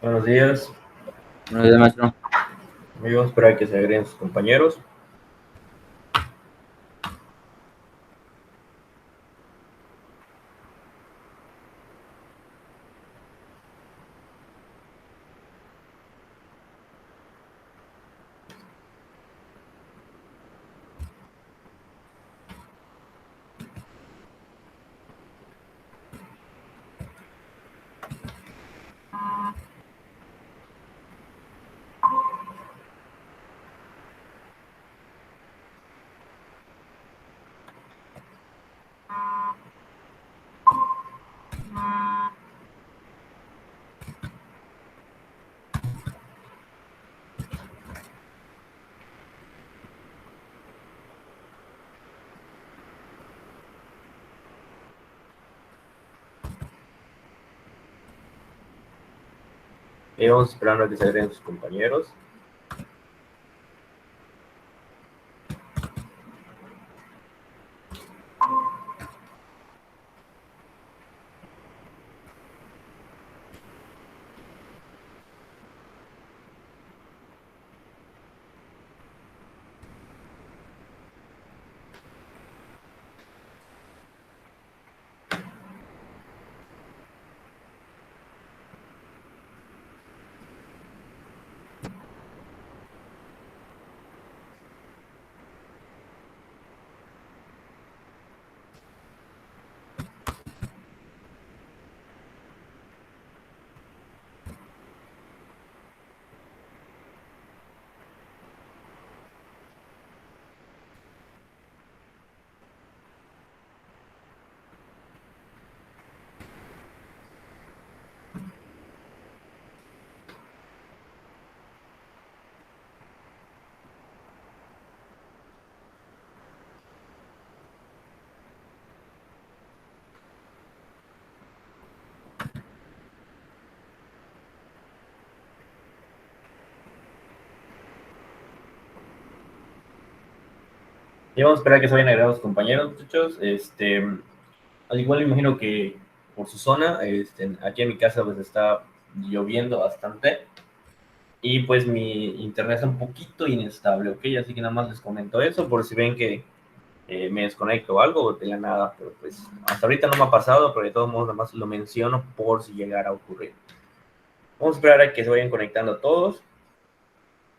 Buenos días, Buenos días, maestro. amigos. Espero que se agreguen sus compañeros. Y vamos esperando a que se agreguen sus compañeros. Y vamos a esperar a que se vayan agregando sus compañeros, muchachos. Al igual me imagino que por su zona, aquí en mi casa pues está lloviendo bastante. Y pues mi internet está un poquito inestable, ¿ok? Así que nada más les comento eso por si ven que me desconecto o algo de la nada. Pero pues hasta ahorita no me ha pasado, pero de todos modos nada más lo menciono por si llegara a ocurrir. Vamos a esperar a que se vayan conectando todos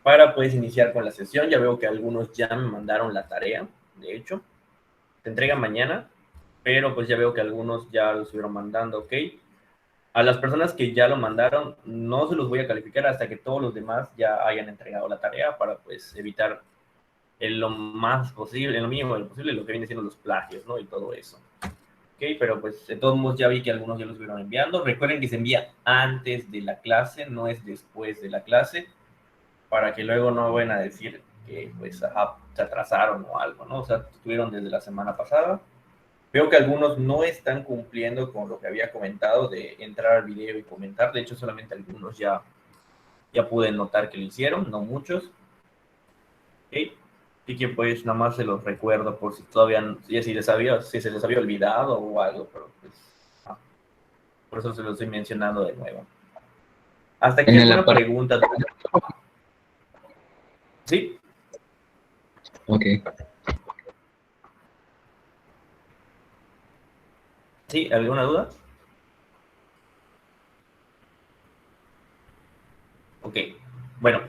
para pues iniciar con la sesión. Ya veo que algunos ya me mandaron la tarea, de hecho. Se entrega mañana, pero pues ya veo que algunos ya lo estuvieron mandando, ¿ok? A las personas que ya lo mandaron, no se los voy a calificar hasta que todos los demás ya hayan entregado la tarea para pues evitar en lo más posible, en lo mínimo de lo posible, lo que viene siendo los plagios, ¿no? Y todo eso. Ok, pero pues de todos modos ya vi que algunos ya los estuvieron enviando. Recuerden que se envía antes de la clase, no es después de la clase, para que luego no vayan a decir que pues ajá, se atrasaron o algo, ¿no? O sea, estuvieron desde la semana pasada. Veo que algunos no están cumpliendo con lo que había comentado de entrar al video y comentar. De hecho, solamente algunos ya pude notar que lo hicieron, no muchos. ¿Okay? Así que pues nada más se los recuerdo por si todavía, si se les había olvidado o algo, pero pues por eso se los estoy mencionando de nuevo. ¿Hasta aquí En el alguna apartado. pregunta? ¿Sí? Ok. ¿Sí? ¿Alguna duda? Ok. Bueno,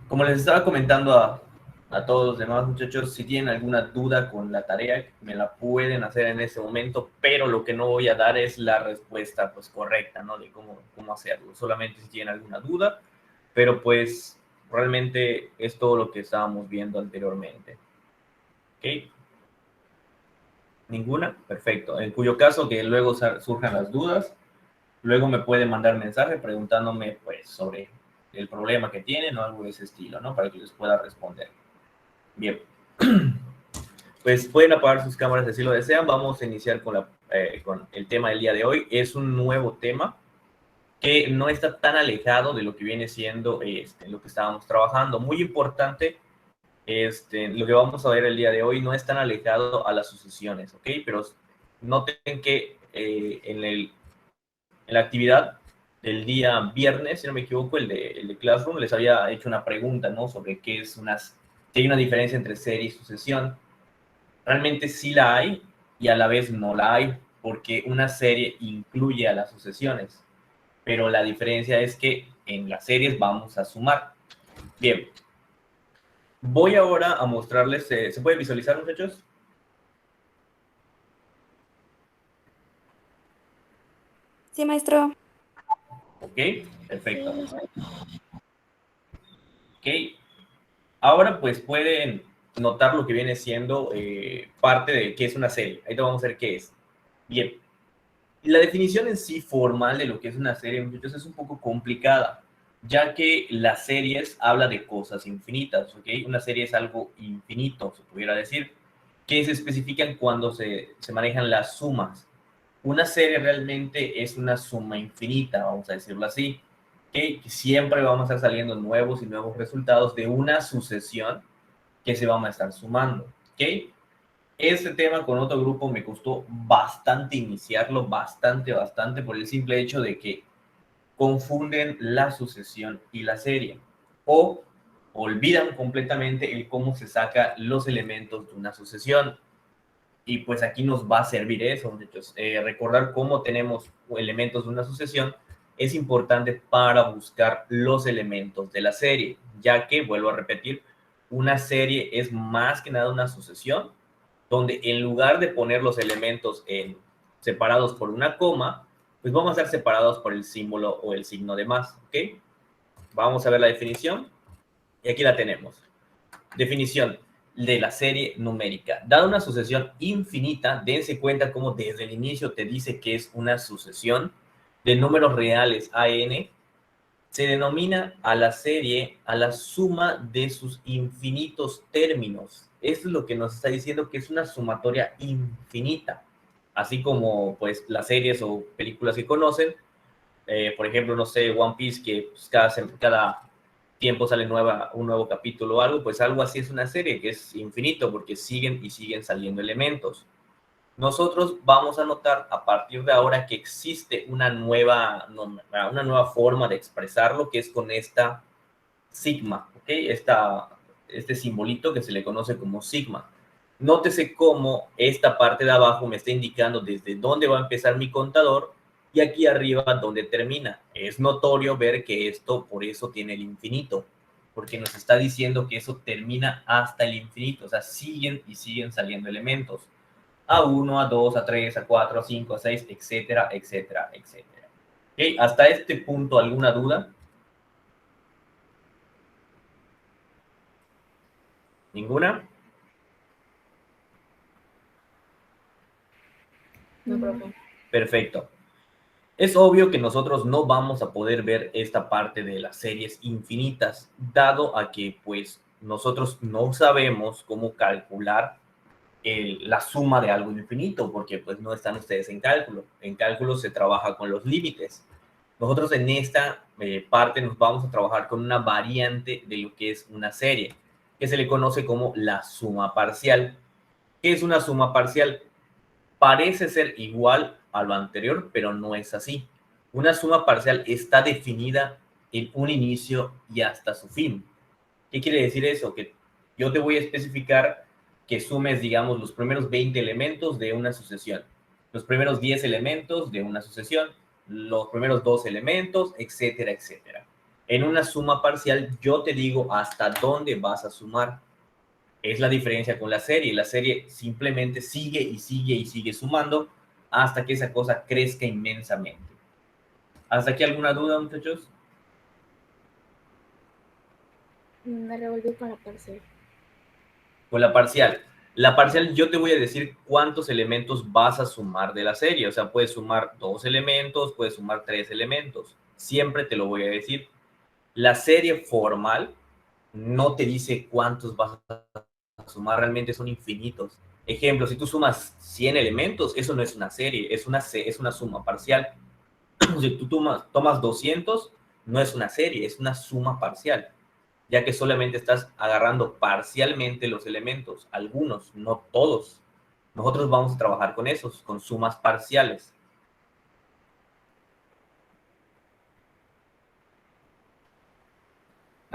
como les estaba comentando a todos los demás muchachos, si tienen alguna duda con la tarea, me la pueden hacer en ese momento, pero lo que no voy a dar es la respuesta pues correcta, ¿no? De cómo hacerlo. Solamente si tienen alguna duda, pero pues realmente es todo lo que estábamos viendo anteriormente. ¿Ok? ¿Ninguna? Perfecto. En cuyo caso que luego surjan las dudas, luego me pueden mandar mensaje preguntándome pues sobre el problema que tienen o algo de ese estilo, ¿no? Para que les pueda responder. Bien. Pues pueden apagar sus cámaras si así lo desean. Vamos a iniciar con el tema del día de hoy. Es un nuevo tema que no está tan alejado de lo que viene siendo lo que estábamos trabajando. Muy importante, lo que vamos a ver el día de hoy no es tan alejado a las sucesiones, ¿ok? Pero noten que en la actividad del día viernes, si no me equivoco, el de Classroom, les había hecho una pregunta, ¿no? Sobre qué es si hay una diferencia entre serie y sucesión. Realmente sí la hay y a la vez no la hay, porque una serie incluye a las sucesiones, pero la diferencia es que en las series vamos a sumar. Bien, voy ahora a mostrarles, ¿se puede visualizar, muchachos? Sí, maestro. Ok, perfecto. Ok, ahora pues pueden notar lo que viene siendo parte de qué es una serie. Ahí te vamos a ver qué es. Bien, la definición en sí formal de lo que es una serie, muchachos, es un poco complicada, ya que las series habla de cosas infinitas, ¿ok? Una serie es algo infinito, se pudiera decir, que se especifican cuando se manejan las sumas. Una serie realmente es una suma infinita, vamos a decirlo así, que siempre vamos a estar saliendo nuevos y nuevos resultados de una sucesión que se van a estar sumando, ¿ok? Este tema con otro grupo me costó bastante iniciarlo, bastante, por el simple hecho de que confunden la sucesión y la serie, o olvidan completamente el cómo se saca los elementos de una sucesión. Y pues aquí nos va a servir eso, muchachos. Recordar cómo tenemos elementos de una sucesión es importante para buscar los elementos de la serie, ya que, vuelvo a repetir, una serie es más que nada una sucesión, donde en lugar de poner los elementos separados por una coma, pues vamos a estar separados por el símbolo o el signo de más, ¿ok? Vamos a ver la definición y aquí la tenemos. Definición de la serie numérica. Dada una sucesión infinita, dense cuenta cómo desde el inicio te dice que es una sucesión de números reales a n, se denomina a la serie a la suma de sus infinitos términos. Esto es lo que nos está diciendo que es una sumatoria infinita. Así como pues las series o películas que conocen, por ejemplo, no sé, One Piece, que pues, cada tiempo sale un nuevo capítulo o algo, pues algo así es una serie que es infinito porque siguen y siguen saliendo elementos. Nosotros vamos a notar a partir de ahora que existe una nueva forma de expresarlo, que es con esta sigma, ¿ok? Este simbolito que se le conoce como sigma. Nótese cómo esta parte de abajo me está indicando desde dónde va a empezar mi contador y aquí arriba dónde termina. Es notorio ver que esto por eso tiene el infinito, porque nos está diciendo que eso termina hasta el infinito, o sea, siguen y siguen saliendo elementos. A uno, a 2, a 3, a 4, a 5, a 6, etcétera, etcétera, etcétera. ¿Ok? Hasta este punto, ¿alguna duda? ¿Ninguna? No, profe. Perfecto. Es obvio que nosotros no vamos a poder ver esta parte de las series infinitas, dado a que pues nosotros no sabemos cómo calcular la suma de algo infinito, porque pues no están ustedes en cálculo. En cálculo se trabaja con los límites. Nosotros en esta parte nos vamos a trabajar con una variante de lo que es una serie, que se le conoce como la suma parcial. ¿Qué es una suma parcial? Parece ser igual a lo anterior, pero no es así. Una suma parcial está definida en un inicio y hasta su fin. ¿Qué quiere decir eso? Que yo te voy a especificar que sumes, digamos, los primeros 20 elementos de una sucesión, los primeros 10 elementos de una sucesión, los primeros 2 elementos, etcétera, etcétera. En una suma parcial, yo te digo hasta dónde vas a sumar. Es la diferencia con la serie. La serie simplemente sigue y sigue y sigue sumando hasta que esa cosa crezca inmensamente. ¿Hasta aquí alguna duda, muchachos? Me revolví con la parcial. Con la parcial. La parcial yo te voy a decir cuántos elementos vas a sumar de la serie. O sea, puedes sumar 2 elementos, puedes sumar 3 elementos. Siempre te lo voy a decir. La serie formal no te dice cuántos vas a sumar, realmente son infinitos. Ejemplo, si tú sumas 100 elementos, eso no es una serie, es una suma parcial. Si tú tomas 200, no es una serie, es una suma parcial, ya que solamente estás agarrando parcialmente los elementos, algunos, no todos. Nosotros vamos a trabajar con esos, con sumas parciales.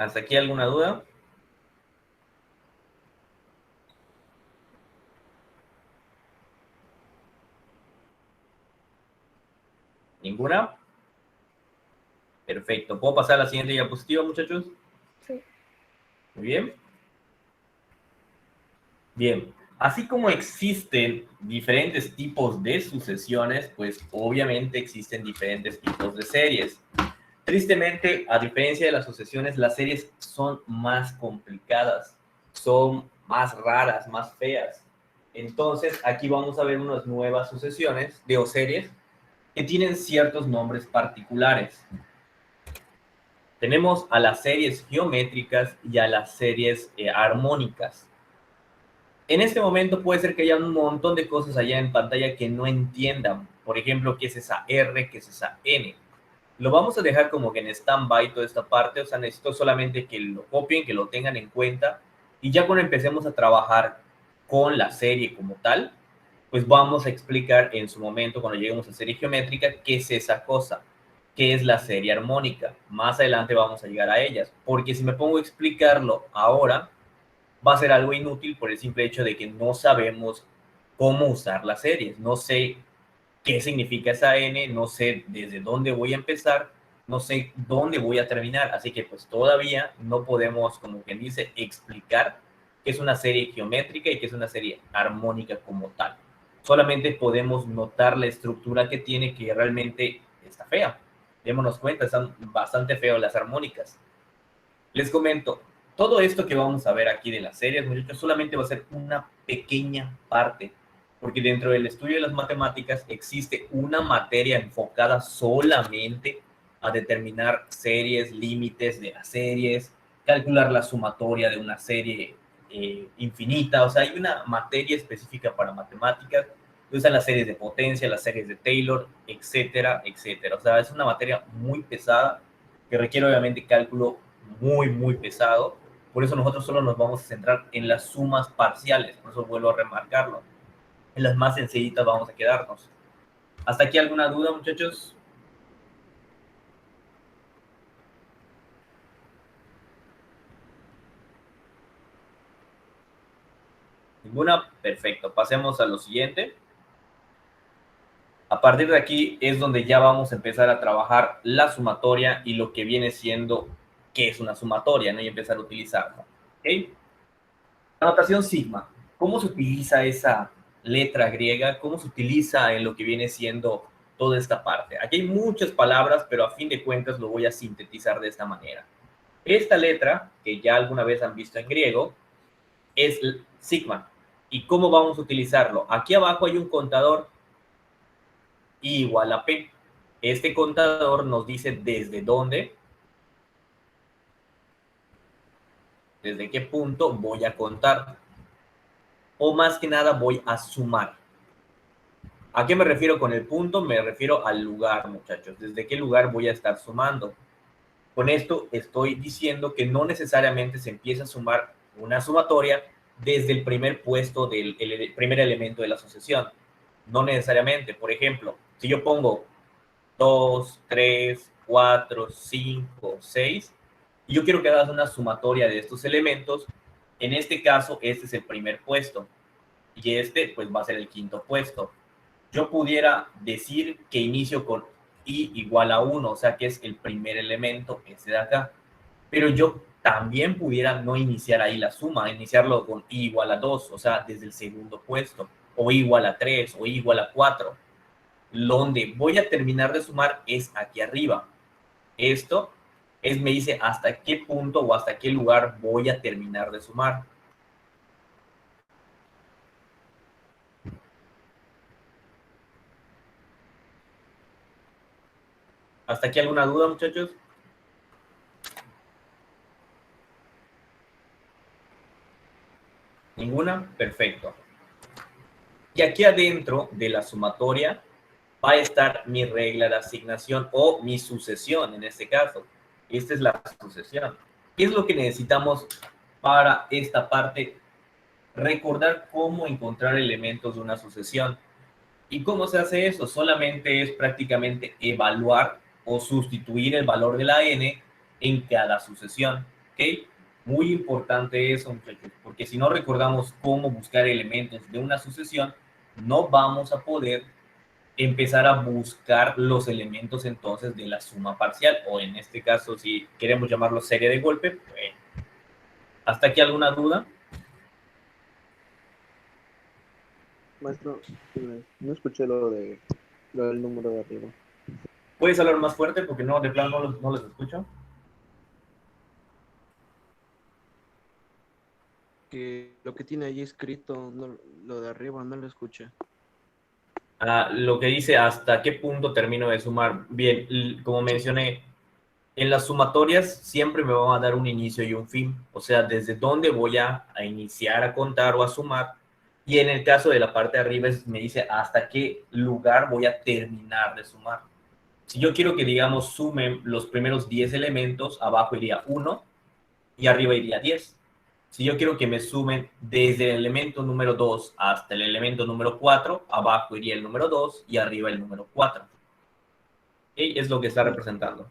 ¿Hasta aquí alguna duda? ¿Ninguna? Perfecto. ¿Puedo pasar a la siguiente diapositiva, muchachos? Sí. Muy bien. Bien. Así como existen diferentes tipos de sucesiones, pues obviamente existen diferentes tipos de series. Tristemente, a diferencia de las sucesiones, las series son más complicadas, son más raras, más feas. Entonces, aquí vamos a ver unas nuevas sucesiones o series que tienen ciertos nombres particulares. Tenemos a las series geométricas y a las series armónicas. En este momento puede ser que haya un montón de cosas allá en pantalla que no entiendan. Por ejemplo, ¿qué es esa R? ¿Qué es esa N? Lo vamos a dejar como que en stand-by toda esta parte. O sea, necesito solamente que lo copien, que lo tengan en cuenta. Y ya cuando empecemos a trabajar con la serie como tal, pues vamos a explicar en su momento, cuando lleguemos a serie geométrica, qué es esa cosa, qué es la serie armónica. Más adelante vamos a llegar a ellas. Porque si me pongo a explicarlo ahora, va a ser algo inútil por el simple hecho de que no sabemos cómo usar las series. No sé qué significa esa N, no sé desde dónde voy a empezar, no sé dónde voy a terminar. Así que pues todavía no podemos, como quien dice, explicar qué es una serie geométrica y qué es una serie armónica como tal. Solamente podemos notar la estructura que tiene, que realmente está fea. Démonos cuenta, están bastante feas las armónicas. Les comento, todo esto que vamos a ver aquí de las series, muchachos, solamente va a ser una pequeña parte, porque dentro del estudio de las matemáticas existe una materia enfocada solamente a determinar series, límites de las series, calcular la sumatoria de una serie infinita. O sea, hay una materia específica para matemáticas, usan las series de potencia, las series de Taylor, etcétera, etcétera. O sea, es una materia muy pesada que requiere obviamente cálculo muy pesado. Por eso nosotros solo nos vamos a centrar en las sumas parciales. Por eso vuelvo a remarcarlo. En las más sencillitas vamos a quedarnos. ¿Hasta aquí alguna duda, muchachos? ¿Ninguna? Perfecto. Pasemos a lo siguiente. A partir de aquí es donde ya vamos a empezar a trabajar la sumatoria y lo que viene siendo qué es una sumatoria, ¿no? Y empezar a utilizarla. ¿Ok? La notación sigma. ¿Cómo se utiliza esa letra griega? ¿Cómo se utiliza en lo que viene siendo toda esta parte? Aquí hay muchas palabras, pero a fin de cuentas lo voy a sintetizar de esta manera. Esta letra, que ya alguna vez han visto en griego, es sigma. ¿Y cómo vamos a utilizarlo? Aquí abajo hay un contador I igual a P. Este contador nos dice desde qué punto voy a contar. O más que nada voy a sumar. ¿A qué me refiero con el punto? Me refiero al lugar, muchachos. ¿Desde qué lugar voy a estar sumando? Con esto estoy diciendo que no necesariamente se empieza a sumar una sumatoria desde el primer puesto del primer elemento de la sucesión. No necesariamente. Por ejemplo, si yo pongo 2, 3, 4, 5, 6, y yo quiero que hagas una sumatoria de estos elementos, en este caso, este es el primer puesto. Y este, pues, va a ser el quinto puesto. Yo pudiera decir que inicio con i igual a 1, o sea que es el primer elemento, ese de acá. Pero yo también pudiera no iniciar ahí la suma, iniciarlo con i igual a 2, o sea, desde el segundo puesto, o i igual a 3, o i igual a 4. Donde voy a terminar de sumar es aquí arriba. Esto me dice hasta qué punto o hasta qué lugar voy a terminar de sumar. ¿Hasta aquí alguna duda, muchachos? ¿Ninguna? Perfecto. Y aquí adentro de la sumatoria va a estar mi regla de asignación o mi sucesión en este caso. Esta es la sucesión. ¿Qué es lo que necesitamos para esta parte? Recordar cómo encontrar elementos de una sucesión. ¿Y cómo se hace eso? Solamente es prácticamente evaluar o sustituir el valor de la n en cada sucesión. ¿Ok? ¿Ok? Muy importante eso, muchachos, porque si no recordamos cómo buscar elementos de una sucesión, no vamos a poder empezar a buscar los elementos entonces de la suma parcial, o en este caso, si queremos llamarlo serie de golpe, pues, ¿hasta aquí alguna duda? Maestro, no escuché lo del número de arriba. ¿Puedes hablar más fuerte? Porque no, de plano no los escucho. Que lo que tiene ahí escrito, lo de arriba, no lo escuché. Lo que dice hasta qué punto termino de sumar. Bien, como mencioné, en las sumatorias siempre me van a dar un inicio y un fin, o sea, desde dónde voy a iniciar a contar o a sumar. Y en el caso de la parte de arriba me dice hasta qué lugar voy a terminar de sumar. Si yo quiero que, digamos, sumen los primeros 10 elementos, abajo iría 1 y arriba iría 10. Si yo quiero que me sumen desde el elemento número 2 hasta el elemento número 4, abajo iría el número 2 y arriba el número 4. ¿Okay? Es lo que está representando.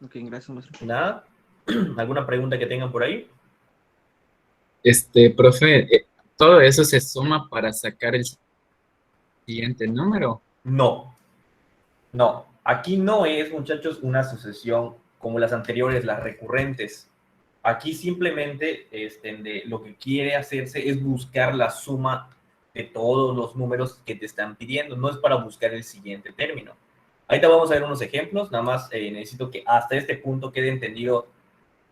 Ok, gracias, maestro. ¿Nada? ¿Alguna pregunta que tengan por ahí? Profe, todo eso se suma para sacar el siguiente número. No, no. Aquí no es, muchachos, una sucesión como las anteriores, las recurrentes. Aquí simplemente lo que quiere hacerse es buscar la suma de todos los números que te están pidiendo. No es para buscar el siguiente término. Ahorita vamos a ver unos ejemplos. Nada más necesito que hasta este punto quede entendido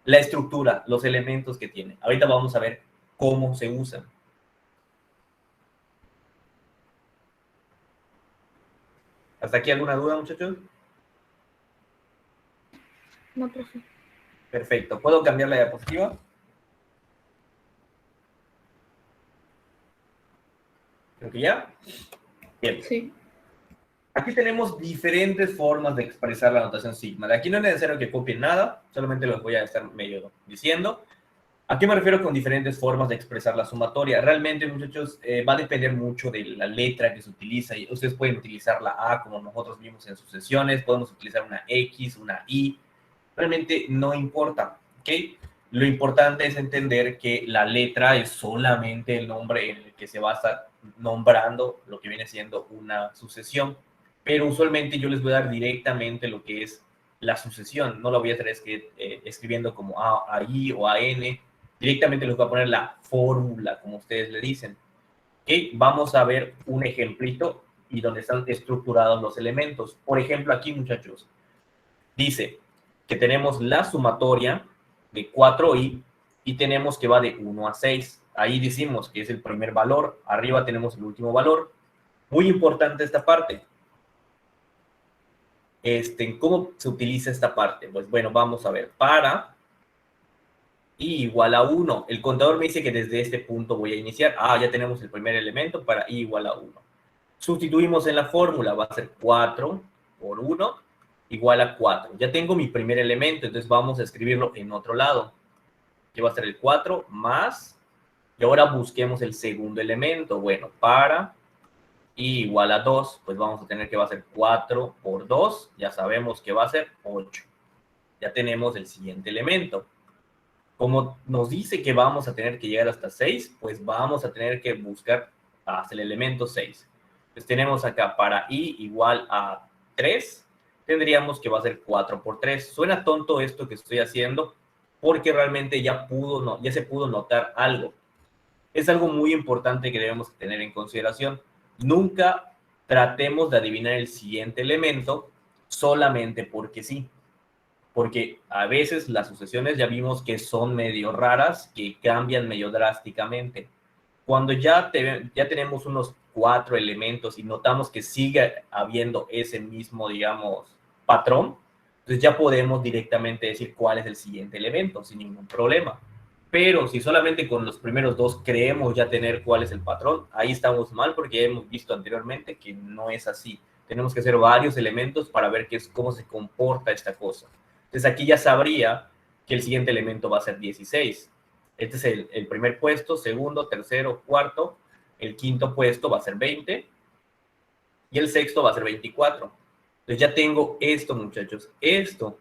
la estructura, los elementos que tiene. Ahorita vamos a ver cómo se usan. ¿Hasta aquí alguna duda, muchachos? No, profe. Perfecto. ¿Puedo cambiar la diapositiva? Creo que ya. Bien. Sí. Aquí tenemos diferentes formas de expresar la notación sigma. De aquí no es necesario que copien nada, solamente los voy a estar medio diciendo. ¿A qué me refiero con diferentes formas de expresar la sumatoria? Realmente, muchachos, va a depender mucho de la letra que se utiliza. Y ustedes pueden utilizar la A como nosotros vimos en sucesiones, podemos utilizar una X, una Y. Realmente no importa, ¿ok? Lo importante es entender que la letra es solamente el nombre en el que se va a estar nombrando lo que viene siendo una sucesión. Pero usualmente yo les voy a dar directamente lo que es la sucesión. No la voy a estar escribiendo como A, I o A, N. Directamente les voy a poner la fórmula, como ustedes le dicen. ¿Ok? Vamos a ver un ejemplito y donde están estructurados los elementos. Por ejemplo, aquí, muchachos, dice que tenemos la sumatoria de 4i y tenemos que va de 1 a 6. Ahí decimos que es el primer valor. Arriba tenemos el último valor. Muy importante esta parte. ¿Cómo se utiliza esta parte? Pues bueno, vamos a ver. Para i igual a 1. El contador me dice que desde este punto voy a iniciar. Ya tenemos el primer elemento para i igual a 1. Sustituimos en la fórmula. Va a ser 4 por 1 igual a 4. Ya tengo mi primer elemento, entonces vamos a escribirlo en otro lado. Que va a ser el 4 más. Y ahora busquemos el segundo elemento. Bueno, para i igual a 2, pues vamos a tener que va a ser 4 por 2. Ya sabemos que va a ser 8. Ya tenemos el siguiente elemento. Como nos dice que vamos a tener que llegar hasta 6, pues vamos a tener que buscar hasta el elemento 6. Pues tenemos acá para i igual a 3, tendríamos que va a ser 4 por 3. Suena tonto esto que estoy haciendo, porque realmente ya se pudo notar algo. Es algo muy importante que debemos tener en consideración. Nunca tratemos de adivinar el siguiente elemento solamente porque sí. Porque a veces las sucesiones ya vimos que son medio raras, que cambian medio drásticamente. Cuando ya tenemos unos 4 elementos y notamos que sigue habiendo ese mismo, digamos, patrón, entonces ya podemos directamente decir cuál es el siguiente elemento sin ningún problema. Pero si solamente con los primeros dos creemos ya tener cuál es el patrón, ahí estamos mal porque ya hemos visto anteriormente que no es así. Tenemos que hacer varios elementos para ver cómo se comporta esta cosa. Entonces aquí ya sabría que el siguiente elemento va a ser 16. Este es el primer puesto, segundo, tercero, cuarto. El quinto puesto va a ser 20. Y el sexto va a ser 24. Entonces ya tengo esto, muchachos. Esto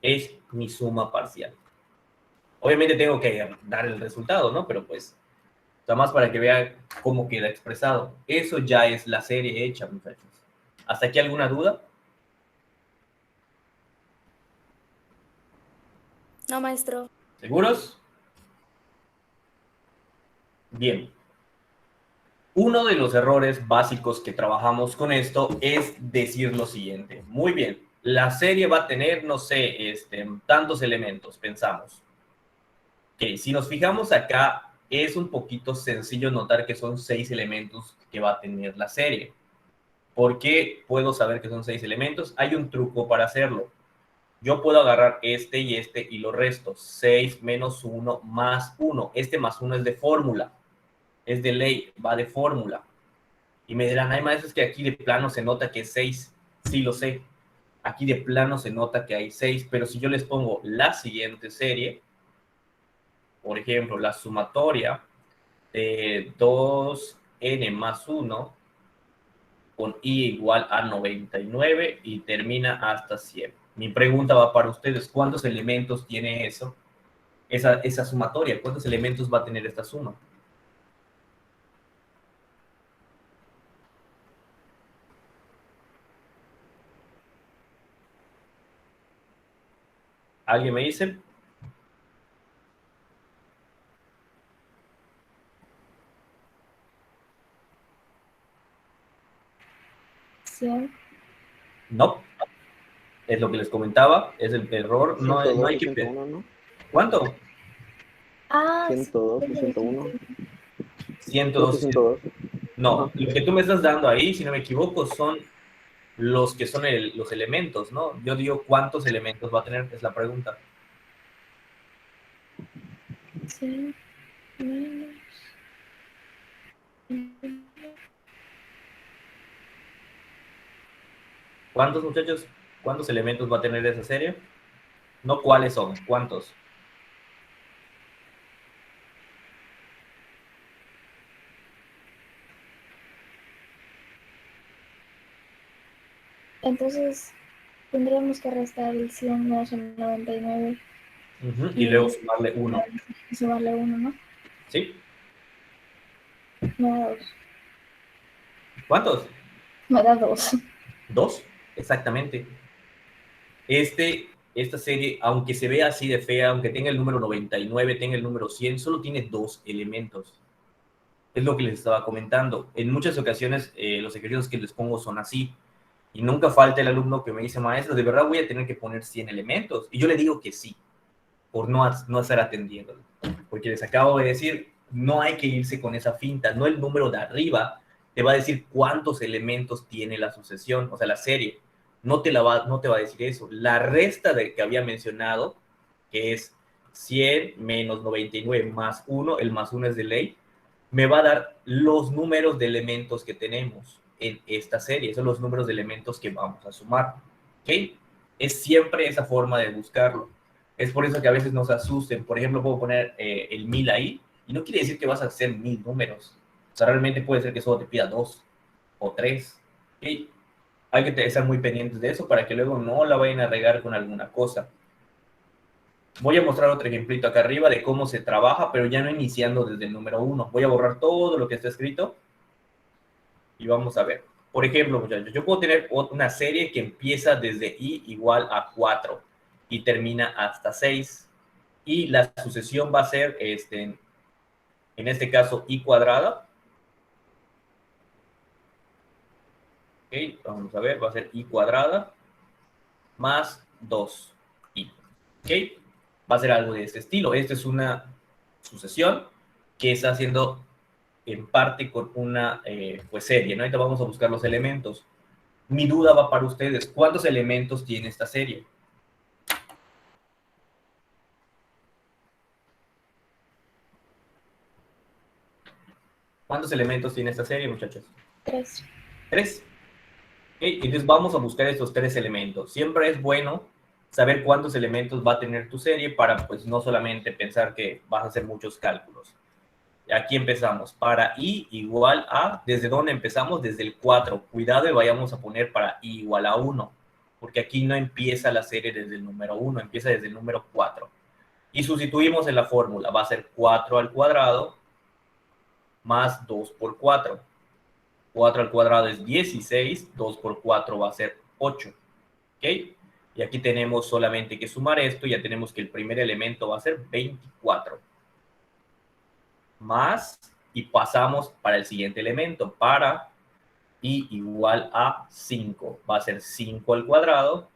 es mi suma parcial. Obviamente tengo que dar el resultado, ¿no? Pero pues, nada más para que vean cómo queda expresado. Eso ya es la serie hecha, muchachos. ¿Hasta aquí alguna duda? No, maestro. ¿Seguros? Bien. Uno de los errores básicos que trabajamos con esto es decir lo siguiente. Muy bien, la serie va a tener, no sé, tantos elementos, pensamos. Ok, si nos fijamos acá, es un poquito sencillo notar que son 6 elementos que va a tener la serie. ¿Por qué puedo saber que son 6 elementos? Hay un truco para hacerlo. Yo puedo agarrar este y lo resto. 6 menos 1 más 1. Este más 1 es de fórmula. Es de ley, va de fórmula. Y me dirán, hay maestros que aquí de plano se nota que es 6. Sí, lo sé. Aquí de plano se nota que hay 6. Pero si yo les pongo la siguiente serie, por ejemplo, la sumatoria de 2n más 1 con i igual a 99 y termina hasta 100. Mi pregunta va para ustedes, ¿cuántos elementos tiene eso? Esa sumatoria, ¿cuántos elementos va a tener esta suma? ¿Alguien me dice? Sí. No, es lo que les comentaba, es el error, no hay 102 y que... 101, ¿no? ¿Cuánto? Ah, 102 y 101. Creo que 102. 102. No, Ajá. lo que tú me estás dando ahí, si no me equivoco, son los que son los elementos, ¿no? Yo digo, ¿cuántos elementos va a tener? Es la pregunta. sí. Menos. ¿Cuántos, muchachos? ¿Cuántos elementos va a tener esa serie? No cuáles son, ¿cuántos? Entonces, tendríamos que restar el 100 menos el 99 Y luego sumarle 1. y sumarle 1, ¿no? ¿Sí? Me da 2. ¿Cuántos? Me da 2. 2, exactamente. Esta serie, aunque se vea así de fea, aunque tenga el número 99, tenga el número 100, solo tiene 2 elementos. Es lo que les estaba comentando. En muchas ocasiones los ejercicios que les pongo son así. Y nunca falta el alumno que me dice, maestro, ¿de verdad voy a tener que poner 100 elementos? Y yo le digo que sí, por no estar atendiendo. Porque les acabo de decir, no hay que irse con esa finta. No el número de arriba te va a decir cuántos elementos tiene la sucesión, o sea, la serie. No te va a decir eso. La resta de que había mencionado, que es 100 menos 99 más 1, el más 1 es de ley, me va a dar los números de elementos que tenemos en esta serie. Son los números de elementos que vamos a sumar. ¿Ok? Es siempre esa forma de buscarlo. Es por eso que a veces nos asusten. Por ejemplo, puedo poner el 1000 ahí y no quiere decir que vas a hacer 1000 números. O sea, realmente puede ser que solo te pida 2 o 3. ¿Ok? Hay que estar muy pendientes de eso para que luego no la vayan a regar con alguna cosa. Voy a mostrar otro ejemplito acá arriba de cómo se trabaja, pero ya no iniciando desde el número 1. Voy a borrar todo lo que está escrito y vamos a ver. Por ejemplo, muchachos, yo puedo tener una serie que empieza desde i igual a 4 y termina hasta 6. Y la sucesión va a ser, en este caso, i cuadrada. Ok, vamos a ver, va a ser i cuadrada más 2i. Ok, va a ser algo de este estilo. Esta es una sucesión que está haciendo en parte con una pues serie, ¿no? Ahorita vamos a buscar los elementos. Mi duda va para ustedes. ¿Cuántos elementos tiene esta serie? ¿Cuántos elementos tiene esta serie, muchachos? 3. 3. Okay, entonces vamos a buscar estos 3 elementos. Siempre es bueno saber cuántos elementos va a tener tu serie para pues no solamente pensar que vas a hacer muchos cálculos. Aquí empezamos. Para i igual a, ¿desde dónde empezamos? Desde el 4. Cuidado y vayamos a poner para i igual a 1. porque aquí no empieza la serie desde el número 1, empieza desde el número 4. Y sustituimos en la fórmula, va a ser 4 al cuadrado más 2 por 4. 4 al cuadrado es 16, 2 por 4 va a ser 8. ¿Ok? Y aquí tenemos solamente que sumar esto, ya tenemos que el primer elemento va a ser 24. Más, y pasamos para el siguiente elemento, para i igual a 5. Va a ser 5 al cuadrado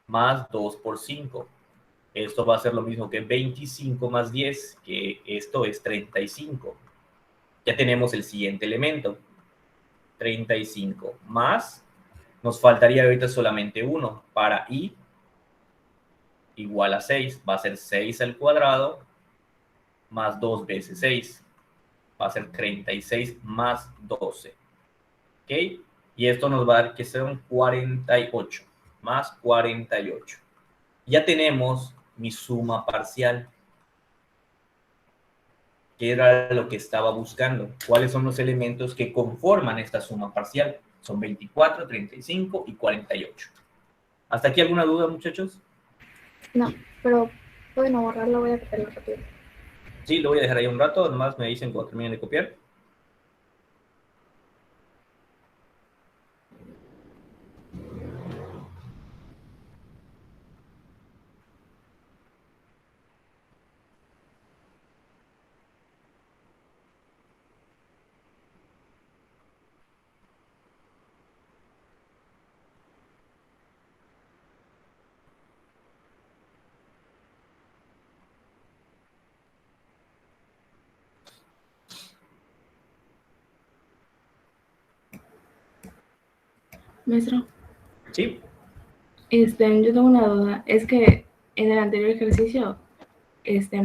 más 2 por 5. Esto va a ser lo mismo que 25 más 10, que esto es 35. Ya tenemos el siguiente elemento, 35 más, nos faltaría ahorita solamente 1, para i igual a 6, va a ser 6 al cuadrado más 2 veces 6, va a ser 36 más 12. ¿Ok? Y esto nos va a dar que son 48, más 48. Ya tenemos mi suma parcial, que era lo que estaba buscando. ¿Cuáles son los elementos que conforman esta suma parcial? Son 24, 35 y 48. ¿Hasta aquí alguna duda, muchachos? No, pero pueden no borrarlo, voy a copiarlo rápido. Sí, lo voy a dejar ahí un rato, además me dicen cuando terminen de copiar. Maestro, ¿Sí? yo tengo una duda. Es que en el anterior ejercicio,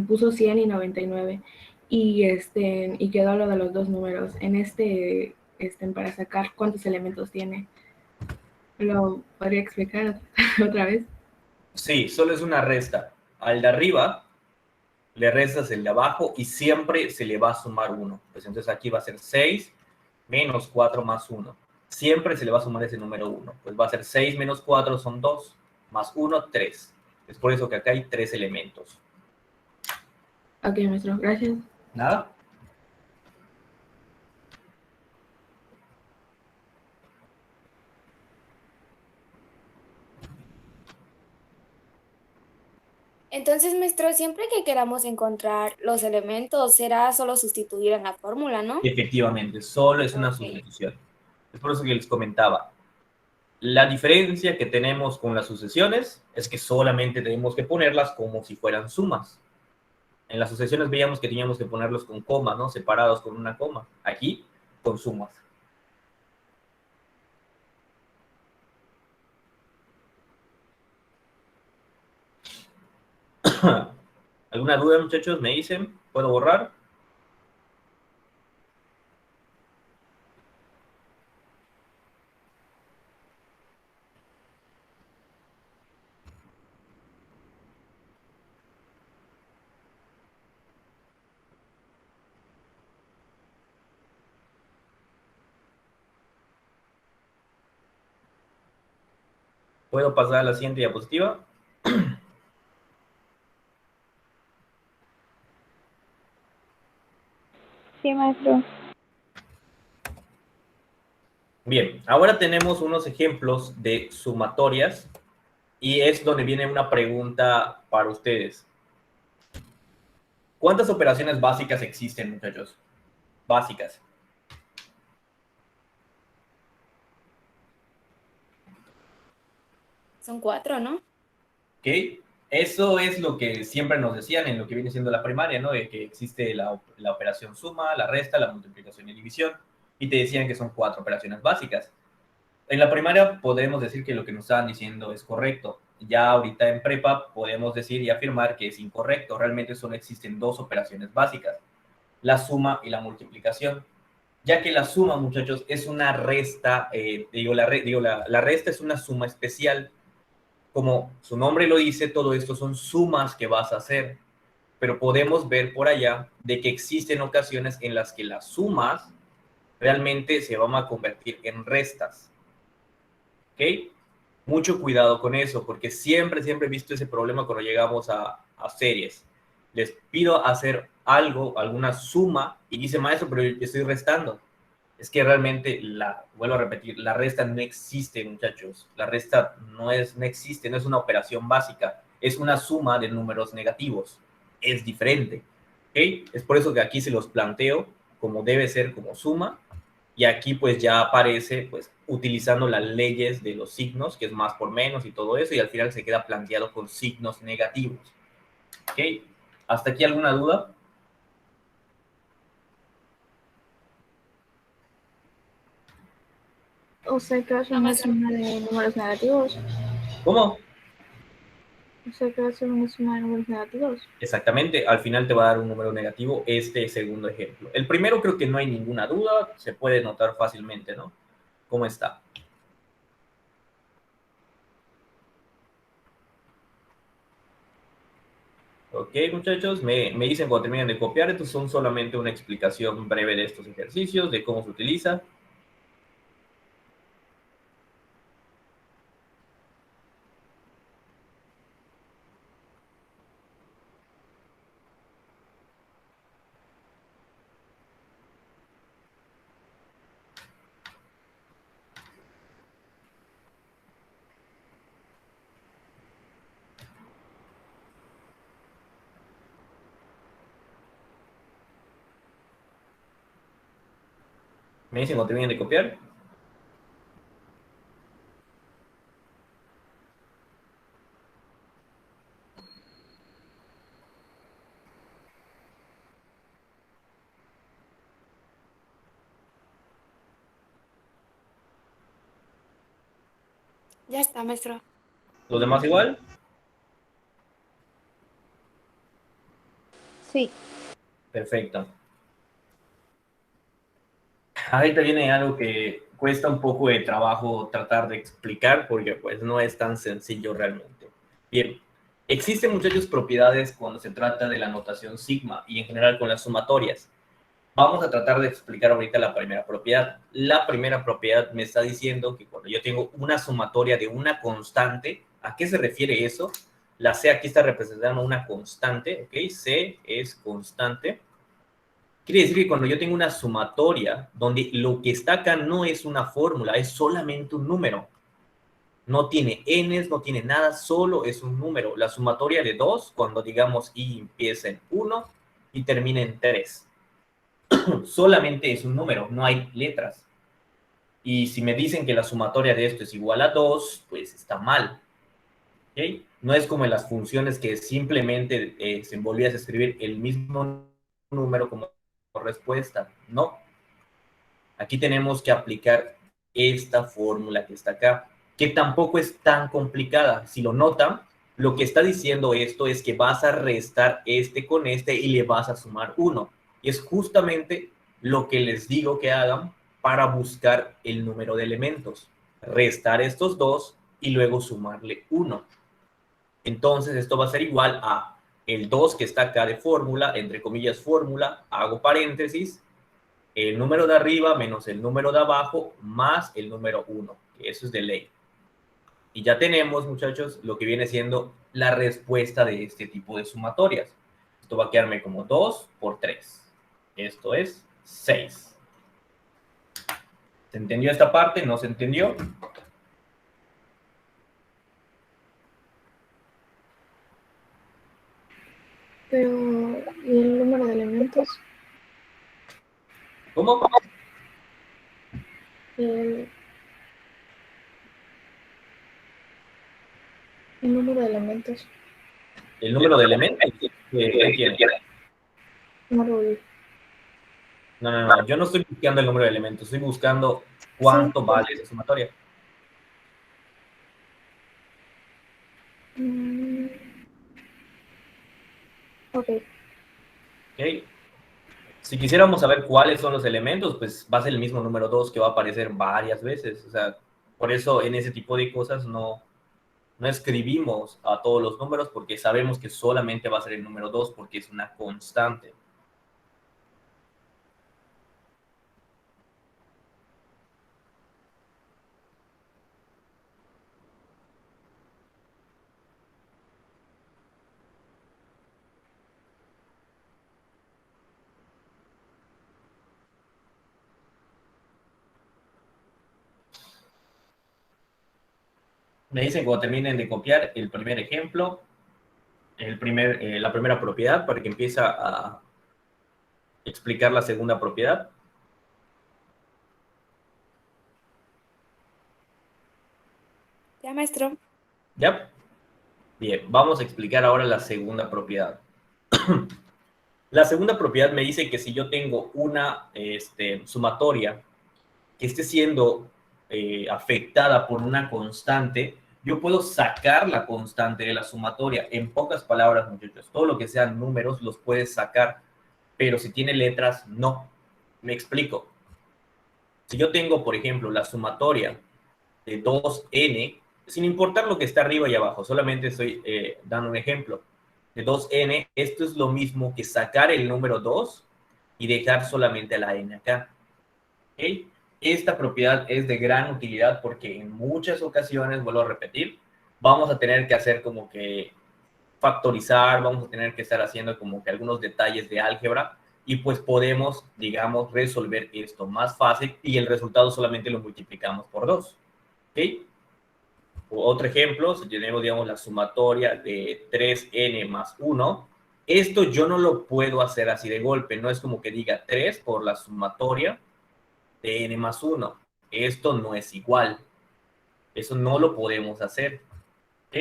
puso 100 y 99 y quedó lo de los dos números. En para sacar cuántos elementos tiene. ¿Lo podría explicar otra vez? Sí, solo es una resta. Al de arriba le restas el de abajo y siempre se le va a sumar 1. Pues entonces aquí va a ser 6 menos 4 más 1. Siempre se le va a sumar ese número 1. Pues va a ser 6 menos 4 son 2, más 1, 3. Es por eso que acá hay 3 elementos. Ok, maestro, gracias. ¿Nada? Entonces, maestro, siempre que queramos encontrar los elementos, será solo sustituir en la fórmula, ¿no? Efectivamente, solo es una Ok. sustitución. Es por eso que les comentaba. La diferencia que tenemos con las sucesiones es que solamente tenemos que ponerlas como si fueran sumas. En las sucesiones veíamos que teníamos que ponerlos con coma, ¿no? Separados con una coma. Aquí, con sumas. ¿Alguna duda, muchachos? ¿Me dicen? ¿Puedo borrar? ¿Puedo pasar a la siguiente diapositiva? Sí, maestro. Bien, ahora tenemos unos ejemplos de sumatorias y es donde viene una pregunta para ustedes. ¿Cuántas operaciones básicas existen, muchachos? Básicas. Son 4, ¿no? ¿Ok? Eso es lo que siempre nos decían en lo que viene siendo la primaria, ¿no? De que existe la operación suma, la resta, la multiplicación y división. Y te decían que son 4 operaciones básicas. En la primaria podemos decir que lo que nos estaban diciendo es correcto. Ya ahorita en prepa podemos decir y afirmar que es incorrecto. Realmente solo existen 2 operaciones básicas, la suma y la multiplicación. Ya que la suma, muchachos, es una resta, la resta es una suma especial. Como su nombre lo dice, todo esto son sumas que vas a hacer. Pero podemos ver por allá de que existen ocasiones en las que las sumas realmente se van a convertir en restas. ¿Ok? Mucho cuidado con eso, porque siempre he visto ese problema cuando llegamos a series. Les pido hacer algo, alguna suma, y dice, maestro, pero yo estoy restando. Es que realmente, vuelvo a repetir, la resta no existe, muchachos. La resta no existe, no es una operación básica. Es una suma de números negativos. Es diferente. ¿Ok? Es por eso que aquí se los planteo como debe ser como suma. Y aquí pues ya aparece pues utilizando las leyes de los signos, que es más por menos y todo eso. Y al final se queda planteado con signos negativos. ¿Ok? ¿Hasta aquí alguna duda? O sea que va a ser una suma de números negativos. ¿Cómo? O sea que va a ser una suma de números negativos. Exactamente, al final te va a dar un número negativo este segundo ejemplo. El primero creo que no hay ninguna duda, se puede notar fácilmente, ¿no? ¿Cómo está? Ok, muchachos, me dicen cuando terminen de copiar, estos son solamente una explicación breve de estos ejercicios, de cómo se utiliza. Me dicen cuando terminen de copiar. Ya está, maestro. ¿Los demás igual? Sí. Perfecto. Ahorita viene algo que cuesta un poco de trabajo tratar de explicar porque pues no es tan sencillo realmente. Bien, existen muchas propiedades cuando se trata de la notación sigma y en general con las sumatorias. Vamos a tratar de explicar ahorita la primera propiedad. La primera propiedad me está diciendo que cuando yo tengo una sumatoria de una constante, ¿a qué se refiere eso? La C aquí está representando una constante, ¿ok? C es constante. Quiere decir que cuando yo tengo una sumatoria, donde lo que está acá no es una fórmula, es solamente un número. No tiene n's, no tiene nada, solo es un número. La sumatoria de 2, cuando digamos y empieza en 1 y termina en 3. Solamente es un número, no hay letras. Y si me dicen que la sumatoria de esto es igual a 2, pues está mal. ¿Okay? No es como en las funciones que simplemente se volvías a escribir el mismo número como respuesta. No, aquí tenemos que aplicar esta fórmula que está acá, que tampoco es tan complicada. Si lo notan, lo que está diciendo esto es que vas a restar este con este y le vas a sumar 1. Y es justamente lo que les digo que hagan para buscar el número de elementos. Restar estos dos y luego sumarle 1. Entonces esto va a ser igual a el 2 que está acá de fórmula, entre comillas fórmula, hago paréntesis, el número de arriba menos el número de abajo más el número 1, que eso es de ley. Y ya tenemos, muchachos, lo que viene siendo la respuesta de este tipo de sumatorias. Esto va a quedarme como 2 por 3. Esto es 6. ¿Se entendió esta parte? ¿No se entendió? Pero, ¿y el número de elementos? ¿Cómo? El, el número de elementos. El número de elementos. ¿Qué tiene? No lo vi. No. Yo no estoy buscando el número de elementos. Estoy buscando Sí. cuánto vale esa sumatoria. Mm, ok. ¿Ok? Si quisiéramos saber cuáles son los elementos, pues va a ser el mismo número 2 que va a aparecer varias veces. O sea, por eso en ese tipo de cosas no escribimos a todos los números porque sabemos que solamente va a ser el número 2 porque es una constante. Me dicen cuando terminen de copiar el primer ejemplo, la primera propiedad, para que empiece a explicar la segunda propiedad. Ya, maestro. ¿Ya? Bien, vamos a explicar ahora la segunda propiedad. La segunda propiedad me dice que si yo tengo una sumatoria que esté siendo afectada por una constante, yo puedo sacar la constante de la sumatoria. En pocas palabras, muchachos, todo lo que sean números los puedes sacar, pero si tiene letras, no. Me explico. Si yo tengo, por ejemplo, la sumatoria de 2n, sin importar lo que está arriba y abajo, solamente estoy dando un ejemplo, de 2n, esto es lo mismo que sacar el número 2 y dejar solamente la n acá. ¿Okay? Esta propiedad es de gran utilidad porque en muchas ocasiones, vuelvo a repetir, vamos a tener que hacer como que factorizar, vamos a tener que estar haciendo como que algunos detalles de álgebra y pues podemos, digamos, resolver esto más fácil y el resultado solamente lo multiplicamos por 2. ¿Ok? Otro ejemplo, si tenemos, digamos, la sumatoria de 3n más 1, esto yo no lo puedo hacer así de golpe, no es como que diga 3 por la sumatoria de n más 1. Esto no es igual. Eso no lo podemos hacer. ¿Ok?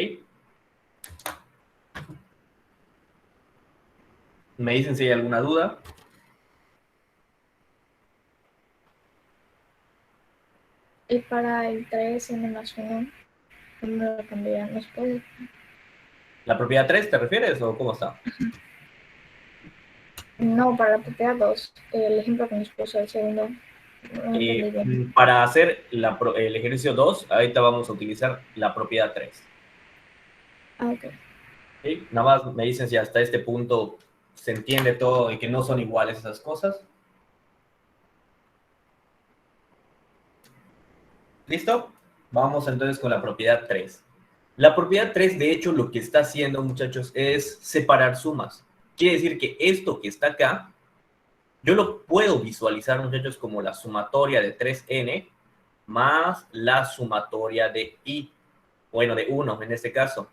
¿Me dicen si hay alguna duda? Y para el 3n más 1, ¿cómo lo cambiaría? ¿Nos puede? ¿La propiedad 3 te refieres o cómo está? No, para la propiedad 2, el ejemplo que nos puso el segundo. No entendí bien. Para hacer el ejercicio 2, ahorita vamos a utilizar la propiedad 3. Ah, ok. ¿Sí? Nada más me dicen si hasta este punto se entiende todo y que no son iguales esas cosas. ¿Listo? Vamos entonces con la propiedad 3. La propiedad 3, de hecho, lo que está haciendo, muchachos, es separar sumas. Quiere decir que esto que está acá, yo lo puedo visualizar, muchachos, como la sumatoria de 3n más la sumatoria de i, bueno, de 1 en este caso.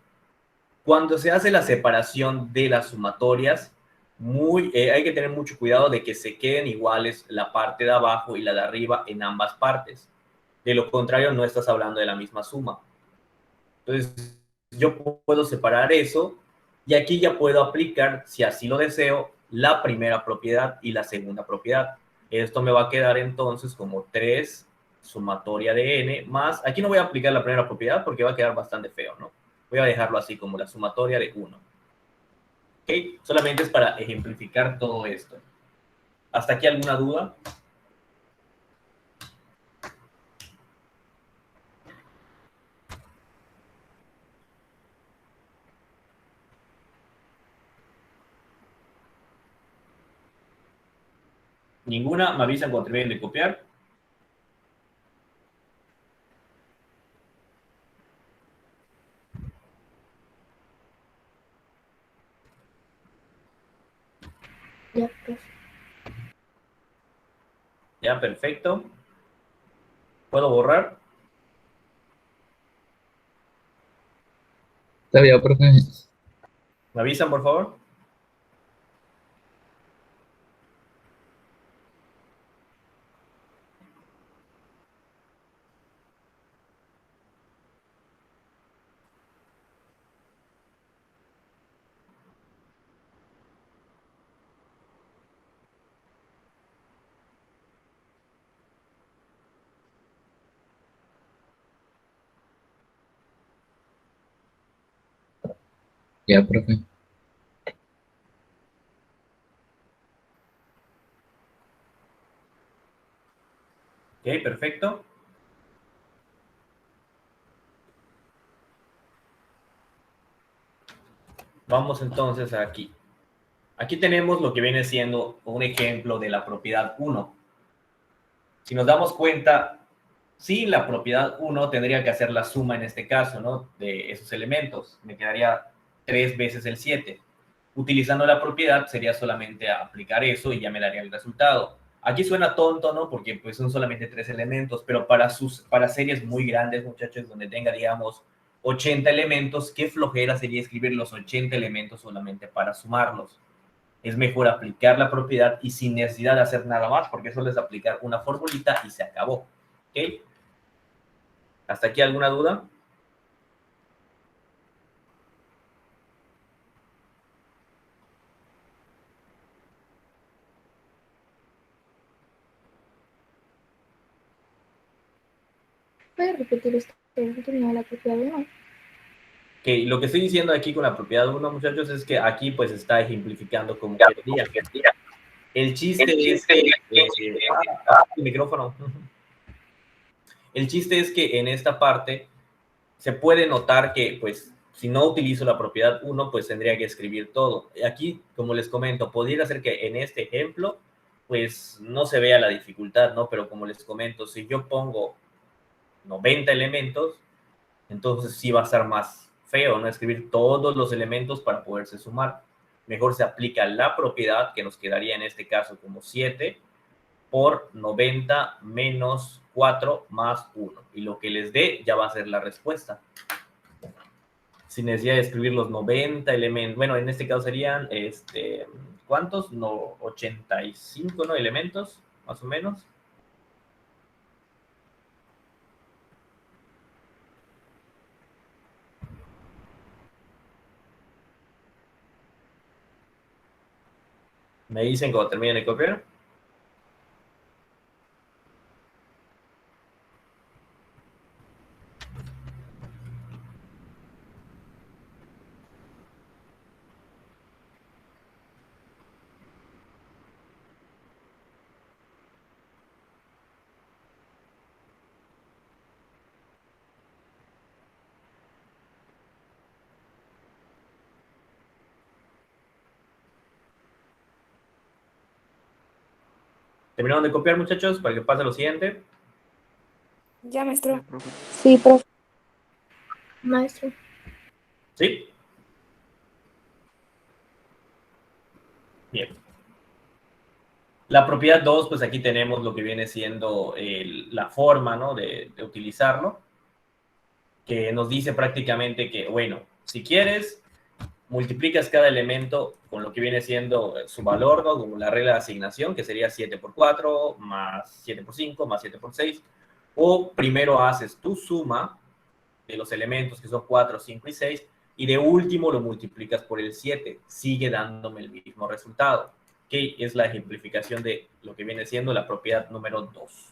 Cuando se hace la separación de las sumatorias, hay que tener mucho cuidado de que se queden iguales la parte de abajo y la de arriba en ambas partes. De lo contrario, no estás hablando de la misma suma. Entonces, yo puedo separar eso y aquí ya puedo aplicar, si así lo deseo, la primera propiedad y la segunda propiedad. Esto me va a quedar entonces como 3 sumatoria de n más, aquí no voy a aplicar la primera propiedad porque va a quedar bastante feo, ¿no? Voy a dejarlo así como la sumatoria de 1. ¿Ok? Solamente es para ejemplificar todo esto. ¿Hasta aquí alguna duda? ¿Ninguna? Me avisan cuando terminen de copiar. Ya, profe. Ya, perfecto. ¿Puedo borrar? Está bien, profe. ¿Me avisan, por favor? Ya, profe. Ok, perfecto. Vamos entonces aquí. Aquí tenemos lo que viene siendo un ejemplo de la propiedad 1. Si nos damos cuenta, sí, la propiedad 1 tendría que hacer la suma en este caso, ¿no? De esos elementos. Me quedaría 3 veces el 7. Utilizando la propiedad sería solamente aplicar eso y ya me daría el resultado. Aquí suena tonto, ¿no? Porque pues son solamente 3 elementos, pero para series muy grandes, muchachos, donde tenga, digamos, 80 elementos, qué flojera sería escribir los 80 elementos solamente para sumarlos. Es mejor aplicar la propiedad y sin necesidad de hacer nada más, porque solo es aplicar una formulita y se acabó. ¿Ok? ¿Hasta aquí alguna duda? ¿Puedes repetir esto último de la propiedad 1? Okay, lo que estoy diciendo aquí con la propiedad 1, muchachos, es que aquí pues está ejemplificando como quería. El chiste es que... el micrófono. El chiste es que en esta parte se puede notar que, pues, si no utilizo la propiedad 1, pues tendría que escribir todo. Aquí, como les comento, podría ser que en este ejemplo, pues, no se vea la dificultad, ¿no? Pero como les comento, si yo pongo 90 elementos, entonces sí va a estar más feo, ¿no? Escribir todos los elementos para poderse sumar. Mejor se aplica la propiedad, que nos quedaría en este caso como 7, por 90 menos 4 más 1. Y lo que les dé ya va a ser la respuesta. Sin necesidad de escribir los 90 elementos. Bueno, en este caso serían, ¿cuántos? No, 85, ¿no? Elementos, más o menos. Me dicen cuando terminen de copiar. ¿Terminaron de copiar, muchachos? Para que pase lo siguiente. Ya, maestro. Sí, profe. Maestro. ¿Sí? Bien. La propiedad 2, pues aquí tenemos lo que viene siendo la forma, ¿no? de utilizarlo, que nos dice prácticamente que, bueno, si quieres, multiplicas cada elemento con lo que viene siendo su valor, ¿no? Como la regla de asignación, que sería 7 por 4, más 7 por 5, más 7 por 6. O primero haces tu suma de los elementos, que son 4, 5 y 6, y de último lo multiplicas por el 7. Sigue dándome el mismo resultado. Que es la ejemplificación de lo que viene siendo la propiedad número 2.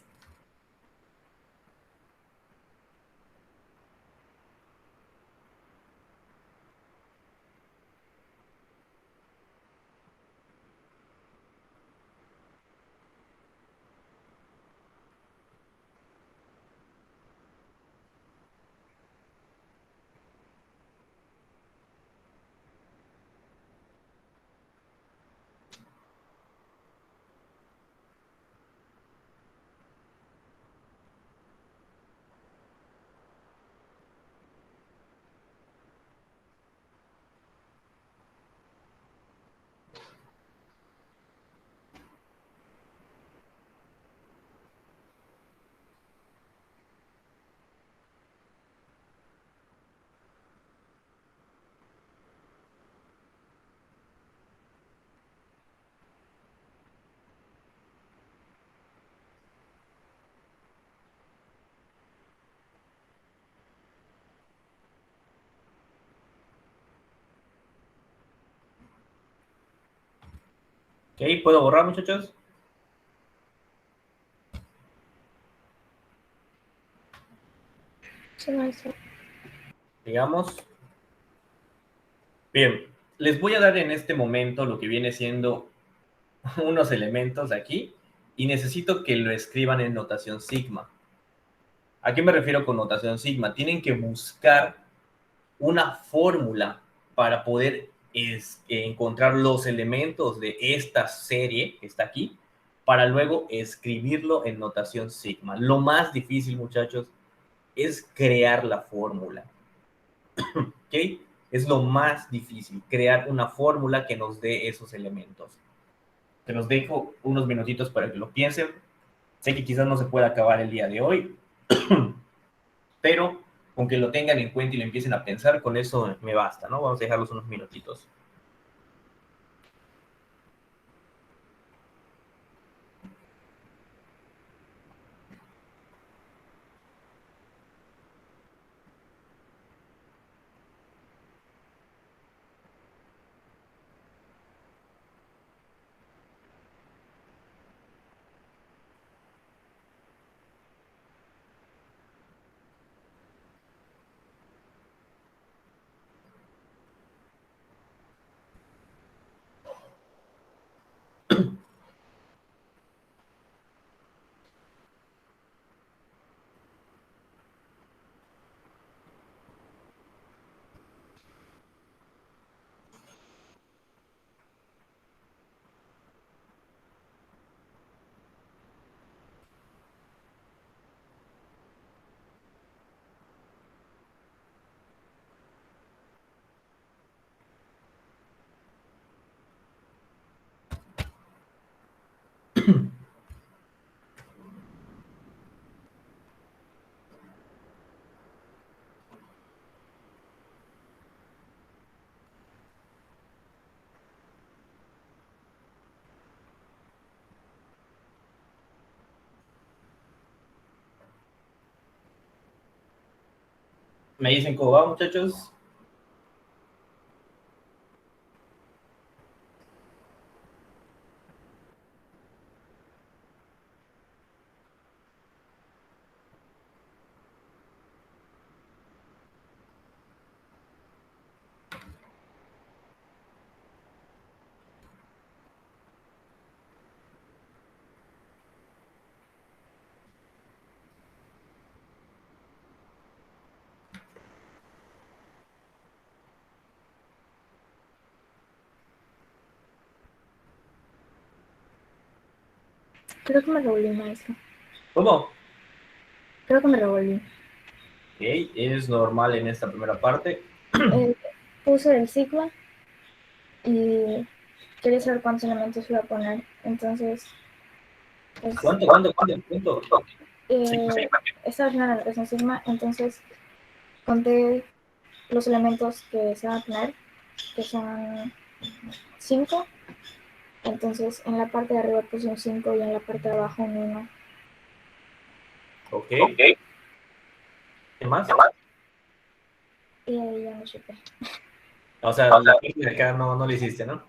¿Ok? ¿Puedo borrar, muchachos? Sí, maestro. Digamos. Bien, les voy a dar en este momento lo que viene siendo unos elementos aquí y necesito que lo escriban en notación sigma. ¿A qué me refiero con notación sigma? Tienen que buscar una fórmula para poder encontrar los elementos de esta serie que está aquí, para luego escribirlo en notación sigma. Lo más difícil, muchachos, es crear la fórmula. ¿Ok? Es lo más difícil, crear una fórmula que nos dé esos elementos. Te los dejo unos minutitos para que lo piensen. Sé que quizás no se pueda acabar el día de hoy, pero Con que lo tengan en cuenta y lo empiecen a pensar, con eso me basta, ¿no? Vamos a dejarlos unos minutitos. ¿Me dicen cómo va, muchachos? Creo que me revolví, maestro. ¿Cómo? Creo que me revolví. Ok, es normal en esta primera parte. Eh, Puse el ciclo y quería saber cuántos elementos iba a poner. Entonces, pues, ¿Cuánto? estaba haciendo la notación sigma, entonces conté los elementos que se van a poner, que son 5. Entonces, en la parte de arriba puse un 5 y en la parte de abajo un 1. Ok, ¿qué más? Y ahí ya no supe. O sea, la parte de acá no lo hiciste, ¿no?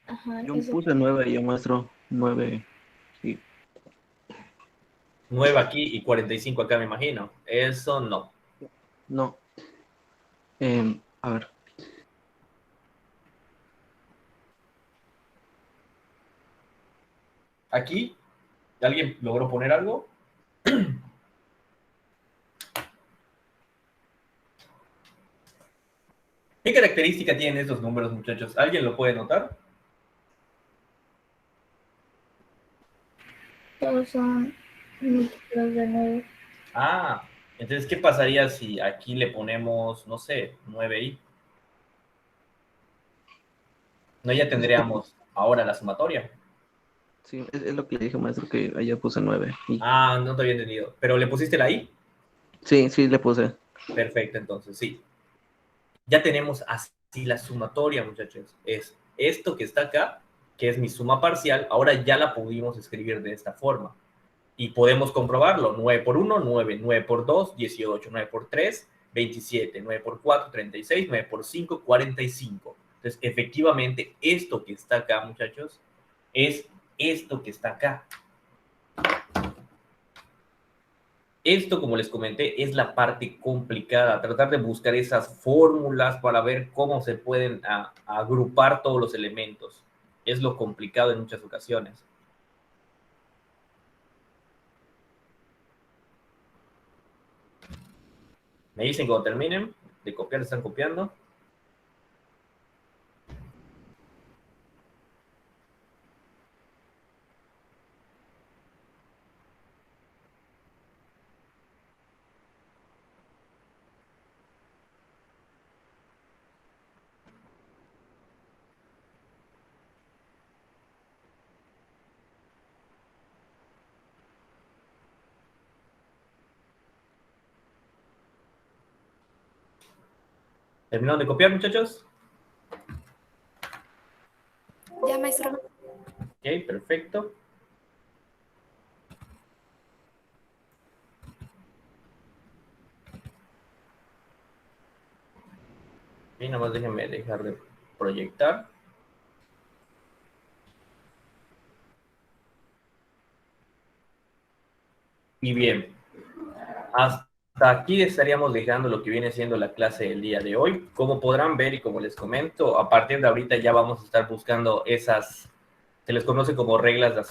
Ajá, Yo eso. puse 9, yo muestro 9. Sí. 9 aquí y 45 acá, me imagino. Eso no. No. A ver. Aquí, ¿alguien logró poner algo? ¿Qué característica tienen estos números, muchachos? ¿Alguien lo puede notar? Todos son múltiplos de 9. Ah, entonces, ¿qué pasaría si aquí le ponemos, no sé, 9i? No, ya tendríamos ahora la sumatoria. Sí, es lo que le dije, maestro, que allá puse 9. Ah, no te había entendido. ¿Pero le pusiste la i? Sí, sí, le puse. Perfecto, entonces, sí. Ya tenemos así la sumatoria, muchachos. Es esto que está acá, que es mi suma parcial, ahora ya la pudimos escribir de esta forma. Y podemos comprobarlo. 9 por 1, 9. 9 por 2, 18. 9 por 3, 27. 9 por 4, 36. 9 por 5, 45. Entonces, efectivamente, esto que está acá, muchachos, es esto que está acá. Esto, como les comenté, es la parte complicada, tratar de buscar esas fórmulas para ver cómo se pueden agrupar todos los elementos. Es lo complicado en muchas ocasiones. Me dicen cuando terminen de copiar, están copiando. ¿Terminaron de copiar, muchachos? Ya, maestro. Ok, perfecto. Y nomás déjenme dejar de proyectar. Y bien, hasta aquí estaríamos dejando lo que viene siendo la clase del día de hoy. Como podrán ver y como les comento, a partir de ahorita ya vamos a estar buscando esas, se les conoce como reglas de